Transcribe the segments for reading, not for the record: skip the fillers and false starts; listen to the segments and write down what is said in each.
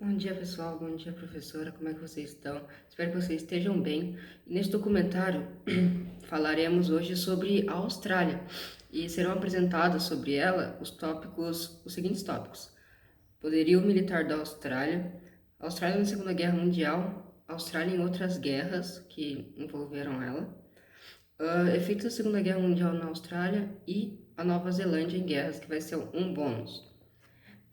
Bom dia, pessoal. Bom dia, professora. Como é que vocês estão? Espero que vocês estejam bem. Neste documentário, falaremos hoje sobre a Austrália e serão apresentados sobre ela os seguintes tópicos: poderio militar da Austrália, Austrália na Segunda Guerra Mundial, Austrália em outras guerras que envolveram ela, efeitos da Segunda Guerra Mundial na Austrália e a Nova Zelândia em guerras, que vai ser um bônus.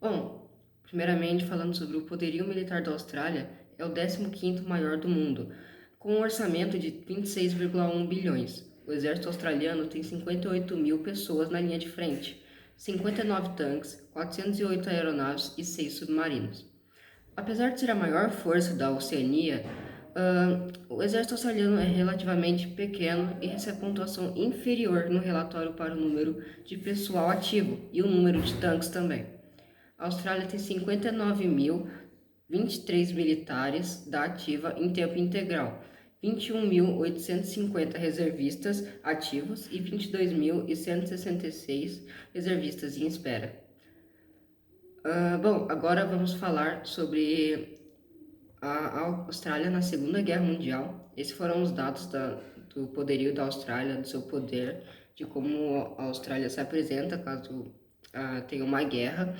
Bom, primeiramente falando sobre o poderio militar da Austrália, é o 15º maior do mundo, com um orçamento de 26,1 bilhões. O exército australiano tem 58 mil pessoas na linha de frente, 59 tanques, 408 aeronaves e 6 submarinos. Apesar de ser a maior força da Oceania, o exército australiano é relativamente pequeno e recebe pontuação inferior no relatório para o número de pessoal ativo e o número de tanques também. A Austrália tem 59.023 militares da ativa em tempo integral, 21.850 reservistas ativos e 22.166 reservistas em espera. Bom, agora vamos falar sobre a Austrália na Segunda Guerra Mundial. Esses foram os dados do poderio da Austrália, do seu poder, de como a Austrália se apresenta caso tenha uma guerra.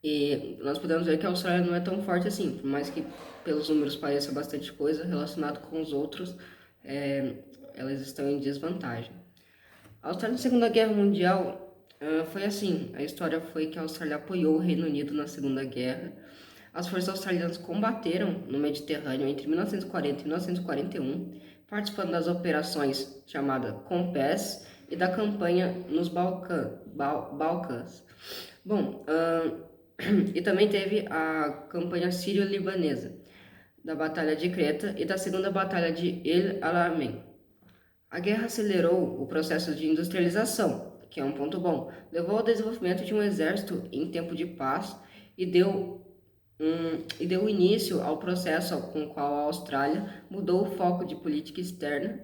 E nós podemos ver que a Austrália não é tão forte assim, por mais que pelos números pareça bastante coisa relacionado com os outros, elas estão em desvantagem. A Austrália na Segunda Guerra Mundial foi assim, a história foi que a Austrália apoiou o Reino Unido na Segunda Guerra. As forças australianas combateram no Mediterrâneo entre 1940 e 1941, participando das operações chamada Compass e da campanha nos Balcãs. Bom, e também teve a campanha sírio-libanesa, da Batalha de Creta e da Segunda Batalha de El Alamein. A guerra acelerou o processo de industrialização, que é um ponto bom, levou ao desenvolvimento de um exército em tempo de paz e deu início ao processo com o qual a Austrália mudou o foco de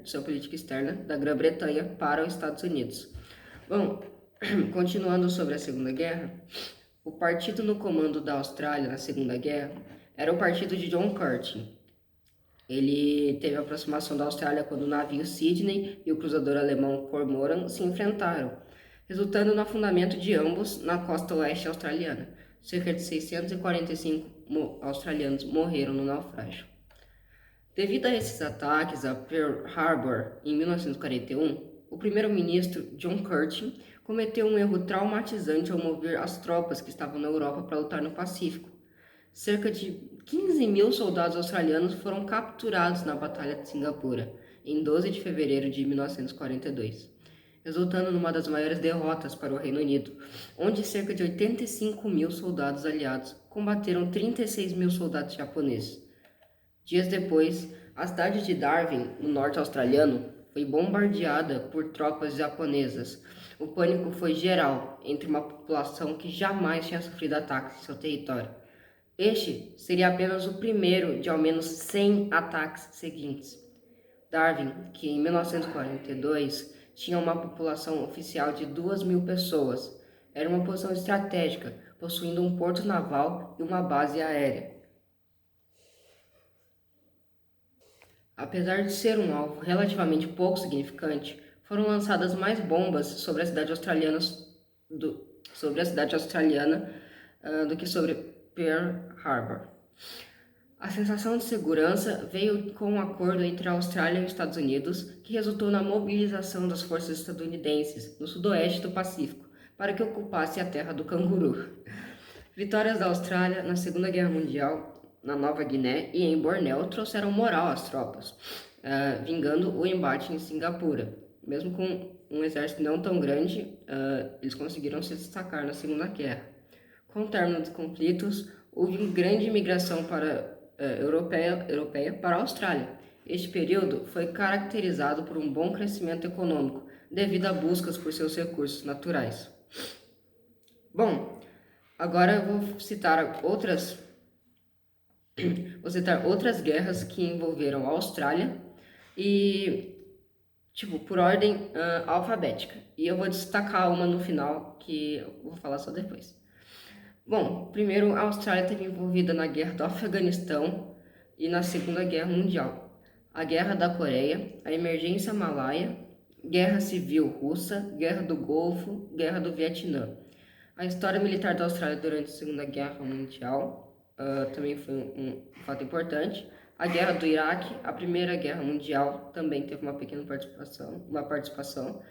sua política externa da Grã-Bretanha para os Estados Unidos. Bom, continuando sobre a Segunda Guerra, o partido no comando da Austrália na Segunda Guerra era o partido de John Curtin. Ele teve a aproximação da Austrália quando o navio Sydney e o cruzador alemão Cormoran se enfrentaram, resultando no afundamento de ambos na costa oeste australiana. Cerca de 645 australianos morreram no naufrágio. Devido a esses ataques a Pearl Harbor em 1941, o primeiro-ministro John Curtin cometeu um erro traumatizante ao mover as tropas que estavam na Europa para lutar no Pacífico. Cerca de 15 mil soldados australianos foram capturados na Batalha de Singapura, em 12 de fevereiro de 1942, resultando numa das maiores derrotas para o Reino Unido, onde cerca de 85 mil soldados aliados combateram 36 mil soldados japoneses. Dias depois, a cidade de Darwin, no norte australiano, foi bombardeada por tropas japonesas. O pânico foi geral entre uma população que jamais tinha sofrido ataques em seu território. Este seria apenas o primeiro de ao menos 100 ataques seguintes. Darwin, que em 1942 tinha uma população oficial de 2.000 pessoas, era uma posição estratégica, possuindo um porto naval e uma base aérea. Apesar de ser um alvo relativamente pouco significante, foram lançadas mais bombas sobre a cidade australiana do que sobre Pearl Harbor. A sensação de segurança veio com um acordo entre a Austrália e os Estados Unidos, que resultou na mobilização das forças estadunidenses no sudoeste do Pacífico para que ocupasse a terra do canguru. Vitórias da Austrália na Segunda Guerra Mundial, na Nova Guiné e em Bornéu trouxeram moral às tropas, vingando o embate em Singapura. Mesmo com um exército não tão grande, eles conseguiram se destacar na Segunda Guerra. Com o término dos conflitos, houve grande migração europeia para a Austrália. Este período foi caracterizado por um bom crescimento econômico, devido a buscas por seus recursos naturais. Bom, agora eu vou citar outras guerras que envolveram a Austrália e, por ordem alfabética. E eu vou destacar uma no final que eu vou falar só depois. Bom, primeiro a Austrália esteve envolvida na Guerra do Afeganistão e na Segunda Guerra Mundial, a Guerra da Coreia, a Emergência Malaia, Guerra Civil Russa, Guerra do Golfo, Guerra do Vietnã. A história militar da Austrália durante a Segunda Guerra Mundial também foi um fato importante. A Guerra do Iraque, a Primeira Guerra Mundial também teve uma pequena participação.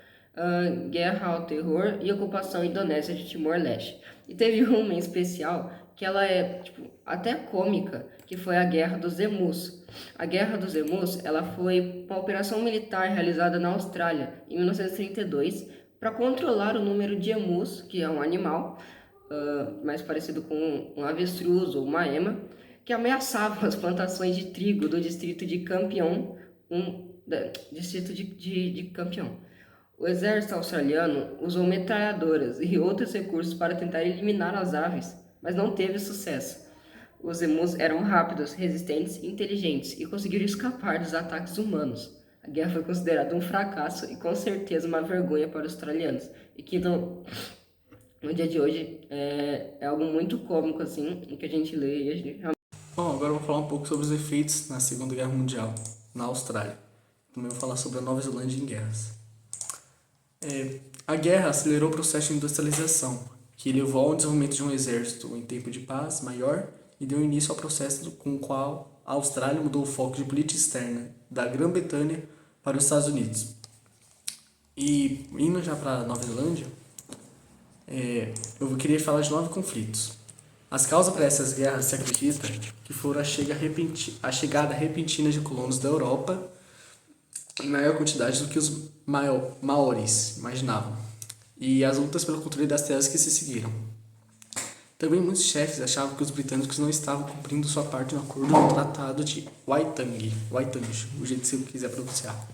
Guerra ao Terror e ocupação indonésia de Timor-Leste. E teve uma em especial que ela é até cômica, que foi a Guerra dos Emus. A Guerra dos Emus ela foi uma operação militar realizada na Austrália em 1932 para controlar o número de emus, que é um animal mais parecido com um avestruz ou uma ema, que ameaçavam as plantações de trigo do distrito de Campion, distrito de Campion. O exército australiano usou metralhadoras e outros recursos para tentar eliminar as aves, mas não teve sucesso. Os emus eram rápidos, resistentes e inteligentes e conseguiram escapar dos ataques humanos. A guerra foi considerada um fracasso e com certeza uma vergonha para os australianos, e que no dia de hoje é algo muito cômico assim, que a gente lê e a gente... Bom, agora eu vou falar um pouco sobre os efeitos na Segunda Guerra Mundial, na Austrália. Também vou falar sobre a Nova Zelândia em guerras. A guerra acelerou o processo de industrialização, que levou ao desenvolvimento de um exército em tempo de paz maior e deu início ao processo com o qual a Austrália mudou o foco de política externa da Grã-Bretanha para os Estados Unidos. E indo já para a Nova Zelândia, eu queria falar de 9 conflitos. As causas para essas guerras se acredita que foram a chegada repentina de colonos da Europa em maior quantidade do que os maoris imaginavam, e as lutas pelo controle das terras que se seguiram. Também muitos chefes achavam que os britânicos não estavam cumprindo sua parte no acordo no Tratado de Waitangi, o jeito que você quiser pronunciar.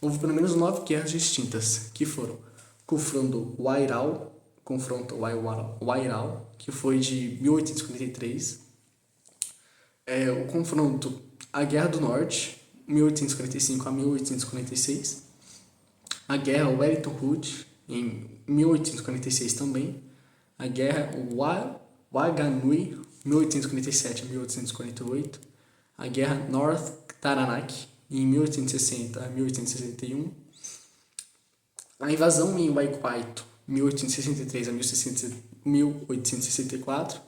Houve pelo menos 9 guerras distintas, que foram confronto Wairal, que foi de 1843, o confronto a Guerra do Norte, 1845 a 1846, a Guerra Wellington Hood, em 1846 também, a Guerra Waganui, 1847 a 1848, a Guerra North Taranaki, em 1860 a 1861, a invasão em Waikato, 1863 a 1864,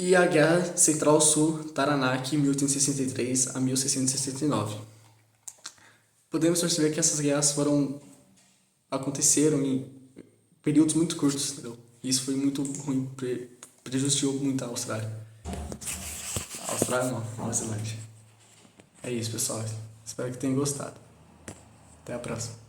e a Guerra Central-Sul Taranaki, 1863 a 1669. Podemos perceber que essas guerras aconteceram em períodos muito curtos, entendeu? Isso foi muito ruim, prejudicou muito a Austrália. A Austrália não, Nova Zelândia. É isso, pessoal. Espero que tenham gostado. Até a próxima.